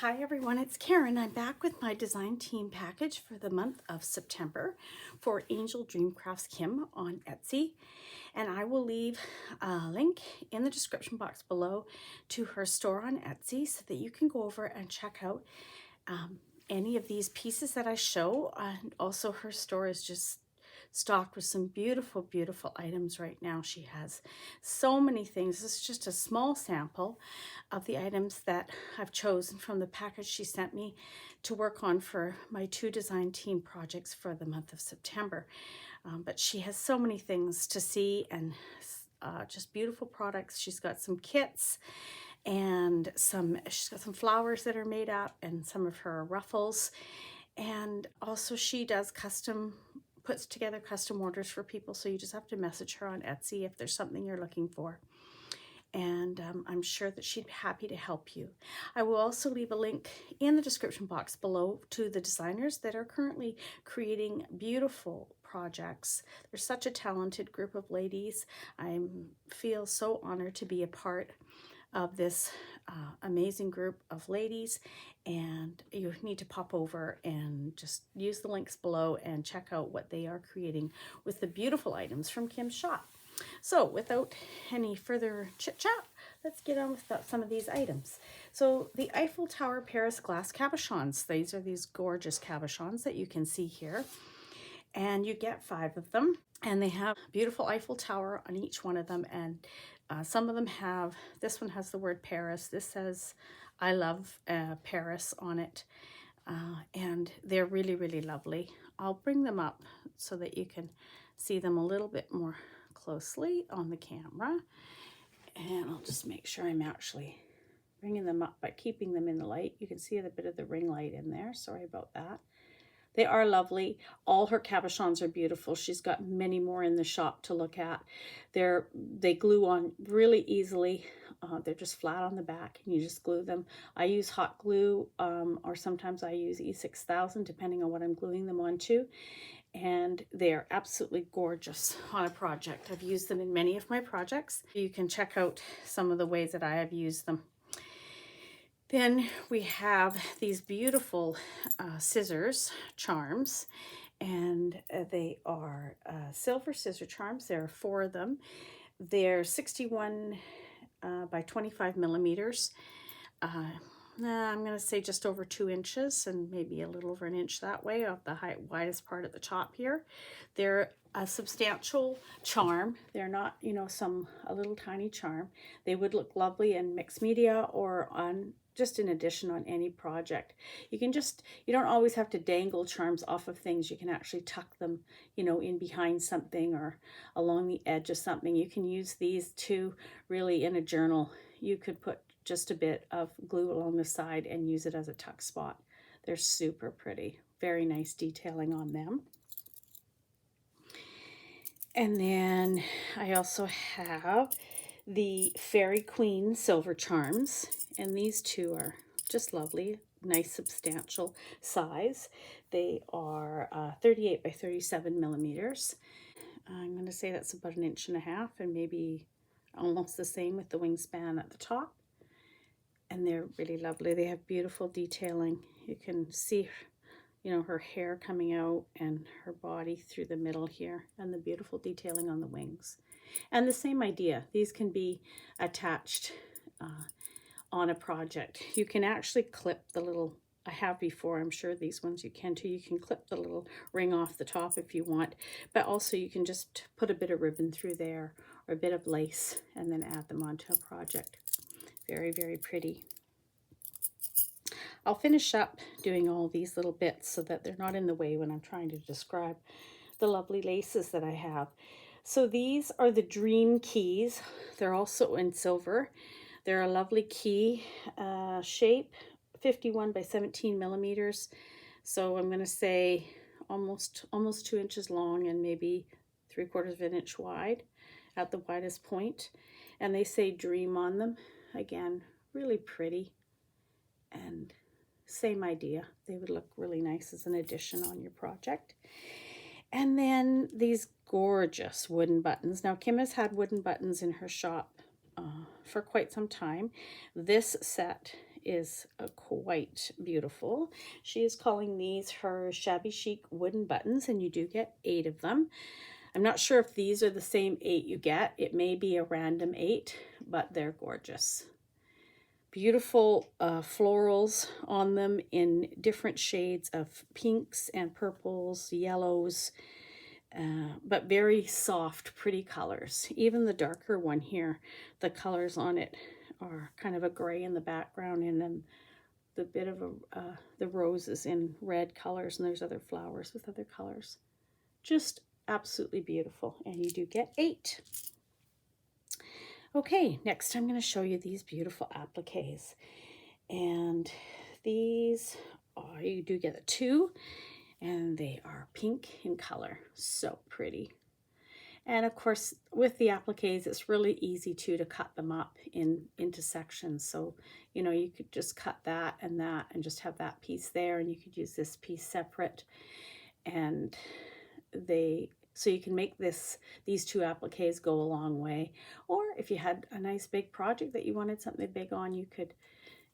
Hi everyone, it's Karen. I'm back with my design team package for the month of September for AngeldreamCraftsKim on Etsy. And I will leave a link in the description box below to her store on Etsy so that you can go over and check out any of these pieces that I show. And also her store is just stocked with some beautiful, beautiful items right now. She has so many things. This is just a small sample of the items that I've chosen from the package she sent me to work on for my 2 design team projects for the month of September. But she has so many things to see and just beautiful products. She's got some kits and she's got some flowers that are made up and some of her ruffles. And also she does puts together custom orders for people, so you just have to message her on Etsy if there's something you're looking for. And I'm sure that she'd be happy to help you. I will also leave a link in the description box below to the designers that are currently creating beautiful projects. They're such a talented group of ladies. I feel so honored to be a part of this amazing group of ladies, and you need to pop over and just use the links below and check out what they are creating with the beautiful items from Kim's shop. So without any further chit chat, let's get on with some of these items. So the Eiffel Tower Paris glass cabochons. These are these gorgeous cabochons that you can see here, and you get 5 of them, and they have beautiful Eiffel Tower on each one of them. And some of them have, this one has the word Paris. This says I love Paris on it. And they're really, really lovely. I'll bring them up so that you can see them a little bit more closely on the camera. And I'll just make sure I'm actually bringing them up by keeping them in the light. You can see a bit of the ring light in there. Sorry about that. They are lovely. All her cabochons are beautiful. She's got many more in the shop to look at. They glue on really easily. They're just flat on the back and you just glue them. I use hot glue or sometimes I use E6000 depending on what I'm gluing them onto. And they're absolutely gorgeous on a project. I've used them in many of my projects. You can check out some of the ways that I have used them. Then we have these beautiful scissors charms, and they are silver scissor charms. There are 4 of them. They're 61 by 25 millimeters. I'm going to say just over 2 inches and maybe a little over 1 inch that way off the widest part at the top here. They're a substantial charm. They're not, you know, a little tiny charm. They would look lovely in mixed media or just in addition on any project. You don't always have to dangle charms off of things. You can actually tuck them, you know, in behind something or along the edge of something. You can use these too, really in a journal. You could put just a bit of glue along the side and use it as a tuck spot. They're super pretty. Very nice detailing on them. And then I also have the Fairy Queen silver charms, and these 2 are just lovely, nice substantial size. They are 38 by 37 millimeters. I'm going to say that's about 1.5 inches and maybe almost the same with the wingspan at the top. And they're really lovely. They have beautiful detailing. You can see, you know, her hair coming out and her body through the middle here, and the beautiful detailing on the wings. And the same idea, these can be attached on a project. You can actually clip the little, I have before, I'm sure these ones you can too. You can clip the little ring off the top if you want, but also you can just put a bit of ribbon through there or a bit of lace and then add them onto a project. Very, very pretty. I'll finish up doing all these little bits so that they're not in the way when I'm trying to describe the lovely laces that I have. So these are the Dream Keys. They're also in silver. They're a lovely key shape, 51 by 17 millimeters. So I'm going to say almost 2 inches long and maybe 3/4 of an inch wide at the widest point. And they say Dream on them. Again, really pretty. And same idea. They would look really nice as an addition on your project. And then these gorgeous wooden buttons. Now, Kim has had wooden buttons in her shop for quite some time. This set is quite beautiful. She is calling these her shabby chic wooden buttons, and you do get 8 of them. I'm not sure if these are the same 8 you get. It may be a random 8, but they're gorgeous. Beautiful florals on them in different shades of pinks and purples, yellows, but very soft, pretty colors. Even the darker one here, the colors on it are kind of a gray in the background, and then the bit of the roses in red colors, and there's other flowers with other colors. Just absolutely beautiful, and you do get 8. Okay, next I'm going to show you these beautiful appliques, and these you do get 2, and they are pink in color. So pretty. And of course, with the appliques, it's really easy too to cut them up into sections. So, you know, you could just cut that and just have that piece there, and you could use this piece separate. And so you can make these 2 appliques go a long way. Or if you had a nice big project that you wanted something big on, you could,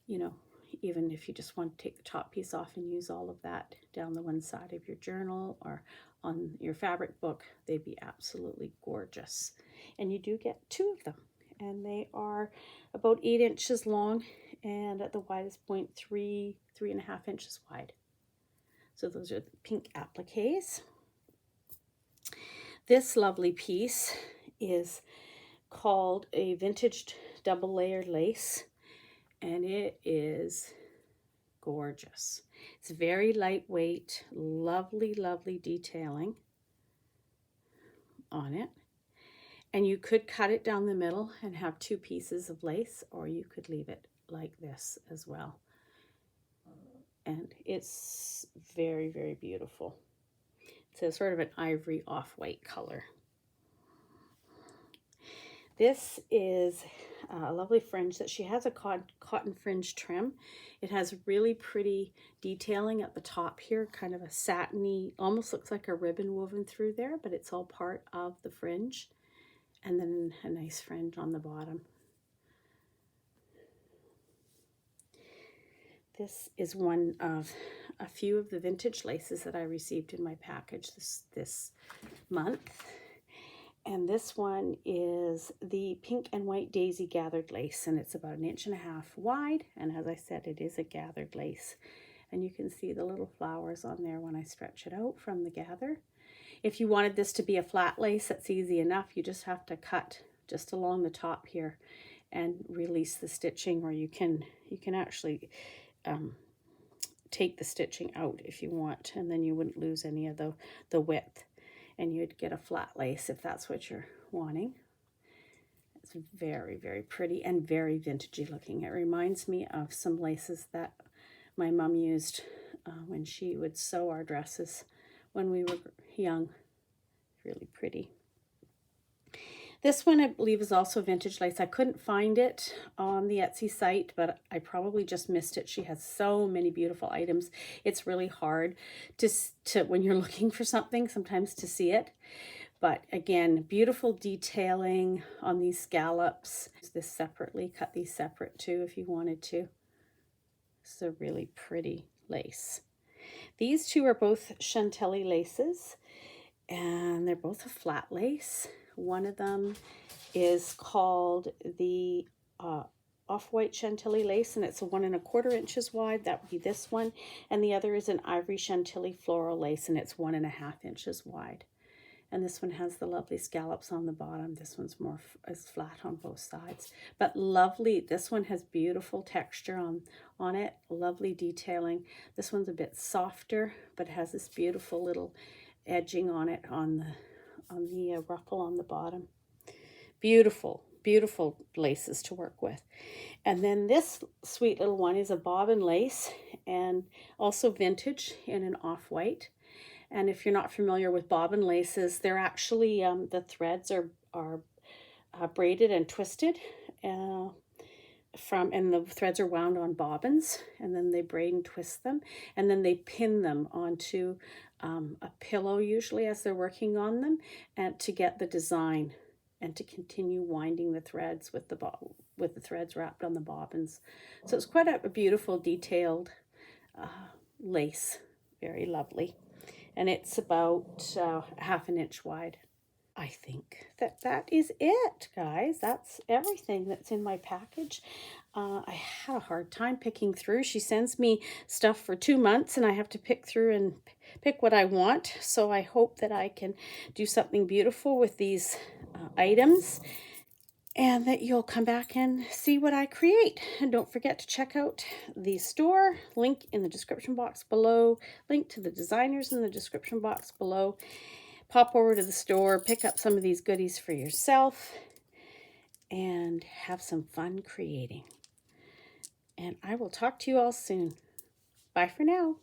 you know, even if you just want to take the top piece off and use all of that down the one side of your journal or on your fabric book, they'd be absolutely gorgeous. And you do get 2 of them, and they are about 8 inches long, and at the widest point 3.5 inches wide. So those are the pink appliques. This lovely piece is called a vintage double layered lace, and it is gorgeous. It's very lightweight, lovely, lovely detailing on it. And you could cut it down the middle and have 2 pieces of lace, or you could leave it like this as well. And it's very, very beautiful. It's a sort of an ivory off-white color. This is a lovely fringe that she has, a cotton fringe trim. It has really pretty detailing at the top here, kind of a satiny, almost looks like a ribbon woven through there, but it's all part of the fringe. And then a nice fringe on the bottom. This is one of a few of the vintage laces that I received in my package this month. And this one is the pink and white daisy gathered lace, and it's about 1.5 inches wide. And as I said, it is a gathered lace. And you can see the little flowers on there when I stretch it out from the gather. If you wanted this to be a flat lace, that's easy enough. You just have to cut just along the top here and release the stitching, or you can actually take the stitching out if you want, and then you wouldn't lose any of the width, and you'd get a flat lace if that's what you're wanting. It's very, very pretty and very vintagey looking. It reminds me of some laces that my mom used when she would sew our dresses when we were young. Really pretty. This one, I believe, is also vintage lace. I couldn't find it on the Etsy site, but I probably just missed it. She has so many beautiful items. It's really hard to when you're looking for something, sometimes to see it. But again, beautiful detailing on these scallops. Use this separately, cut these separate too if you wanted to. This is a really pretty lace. These 2 are both Chantilly laces, and they're both a flat lace. One of them is called the off-white Chantilly lace, and it's a 1.25 inches wide. That would be this one. And the other is an ivory Chantilly floral lace, and it's 1.5 inches wide. And this one has the lovely scallops on the bottom. This one's more is flat on both sides, but lovely. This one has beautiful texture on it, lovely detailing. This one's a bit softer, but has this beautiful little edging on it on the ruffle on the bottom. Beautiful, beautiful laces to work with. And then this sweet little one is a bobbin lace, and also vintage in an off-white. And if you're not familiar with bobbin laces, they're actually, the threads are braided and twisted and the threads are wound on bobbins, and then they braid and twist them, and then they pin them onto a pillow usually as they're working on them, and to get the design and to continue winding the threads with the threads wrapped on the bobbins. So it's quite a beautiful, detailed lace. Very lovely. And it's about ½ inch wide. I think that is it, guys. That's everything that's in my package. I had a hard time picking through. She sends me stuff for 2 months, and I have to pick through and pick what I want. So I hope that I can do something beautiful with these items, and that you'll come back and see what I create. And don't forget to check out the store, link in the description box below, link to the designers in the description box below. Pop over to the store, pick up some of these goodies for yourself, and have some fun creating. And I will talk to you all soon. Bye for now.